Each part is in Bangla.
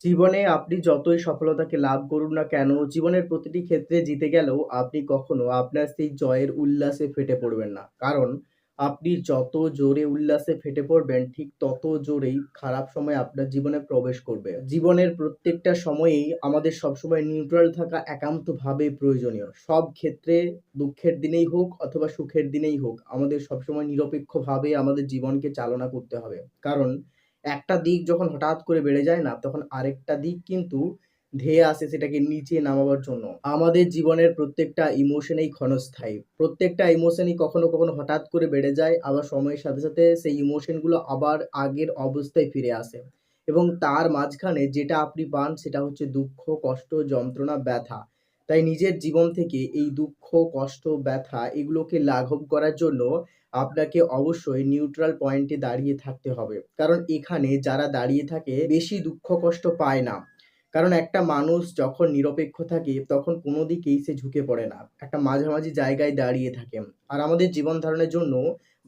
জীবনে আপনি যতই সফলতাকে লাভ করুন না কেন, জীবনের প্রতিটি ক্ষেত্রে জিতে গেলেও আপনি কখনো আপনার সেই জয়ের উল্লাসে ফেটে পড়বেন না। কারণ আপনি যত জোরে উল্লাসে ফেটে পড়বেন, ঠিক তত জোরেই খারাপ সময় আপনার জীবনে প্রবেশ করবে। জীবনের প্রত্যেকটা সময়েই আমাদের সবসময় নিউট্রাল থাকা একান্তভাবে প্রয়োজনীয়। সব ক্ষেত্রে দুঃখের দিনেই হোক অথবা সুখের দিনেই হোক, আমাদের সবসময় নিরপেক্ষভাবে আমাদের জীবনকে চালনা করতে হবে। কারণ একটা দিক যখন হঠাৎ করে বেড়ে যায় না, তখন আরেকটা দিক কিন্তু ধেয়ে আসে সেটাকে নিচে নামাবার জন্য। আমাদের জীবনের প্রত্যেকটা ইমোশনই ক্ষণস্থায়ী। প্রত্যেকটা ইমোশনই কখনো, কখনো হঠাৎ করে বেড়ে যায়। আবার সময়ের সাথে, সাথে সেই ইমোশনগুলো আবার আগের অবস্থায় ফিরে আসে। এবং তার মাঝখানে যেটা আপনি পান সেটা হচ্ছে দুঃখ, কষ্ট, যন্ত্রণা, ব্যথা। তাই নিজের জীবন থেকে এই দুঃখ, কষ্ট, ব্যথা এগুলোকে লাঘব করার জন্য আপনাকে অবশ্যই নিউট্রাল পয়েন্টে দাঁড়িয়ে থাকতে হবে। কারণ এখানে যারা দাঁড়িয়ে থাকে বেশি দুঃখ কষ্ট পায় না। কারণ একটা মানুষ যখন নিরপেক্ষ থাকে তখন কোনো দিকেই সে ঝুঁকে পড়ে না। একটা মাঝামাঝি জায়গায় দাঁড়িয়ে থাকে। আর আমাদের জীবন ধারণের জন্য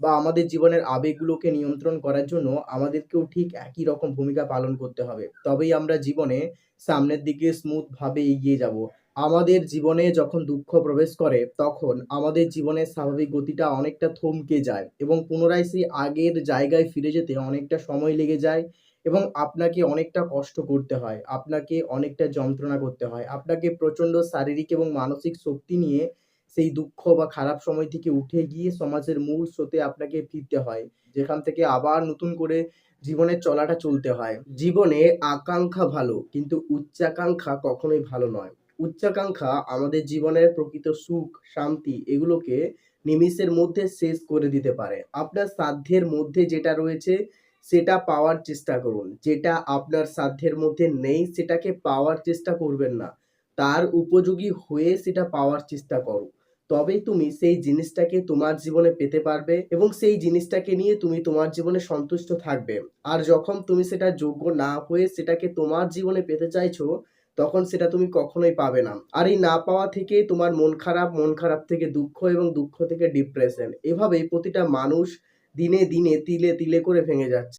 বা আমাদের জীবনের আবেগগুলোকে নিয়ন্ত্রণ করার জন্য আমাদেরকেও ঠিক একই রকম ভূমিকা পালন করতে হবে। তবেই আমরা জীবনে সামনের দিকে স্মুথ ভাবে এগিয়ে যাব। আমাদের জীবনে যখন দুঃখ প্রবেশ করে তখন আমাদের জীবনের স্বাভাবিক গতিটা অনেকটা থমকে যায় এবং পুনরায় সেই আগের জায়গায় ফিরে যেতে অনেকটা সময় লেগে যায় এবং আপনাকে অনেকটা কষ্ট করতে হয়। আপনাকে অনেকটা যন্ত্রণা করতে হয়। আপনাকে প্রচণ্ড শারীরিক এবং মানসিক শক্তি নিয়ে সেই দুঃখ বা খারাপ সময় থেকে উঠে গিয়ে সমাজের মূল স্রোতে আপনাকে ফিরতে হয়। যেখান থেকে আবার নতুন করে জীবনের চলাটা চলতে হয়। জীবনে আকাঙ্ক্ষা ভালো কিন্তু উচ্চাকাঙ্ক্ষা কখনোই ভালো নয়। উচ্চাকাঙ্ক্ষা আমাদের জীবনের প্রকৃত সুখ, শান্তি এগুলোকে নিমেষের মধ্যে শেষ করে দিতে পারে। আপনার সাধ্যের মধ্যে যেটা রয়েছে সেটা পাওয়ার চেষ্টা করুন। যেটা আপনার সাধ্যের মধ্যে নেই সেটাকে পাওয়ার চেষ্টা করবেন না। তার উপযোগী হয়ে সেটা পাওয়ার চেষ্টা করো। তবেই তুমি সেই জিনিসটাকে তোমার জীবনে পেতে পারবে এবং সেই জিনিসটাকে নিয়ে তুমি তোমার জীবনে সন্তুষ্ট থাকবে। আর যখন তুমি সেটা যোগ্য না হয়ে সেটাকে তোমার জীবনে পেতে চাইছো, তখন সেটা তুমি কখনোই পাবে না। আর এই না পাওয়া থেকে তোমার মন খারাপ, মন খারাপ থেকে দুঃখ এবং দুঃখ থেকে ডিপ্রেশন। এভাবেই প্রতিটা মানুষ দিনে, দিনে তিলে, তিলে করে ভেঙে যাচ্ছে।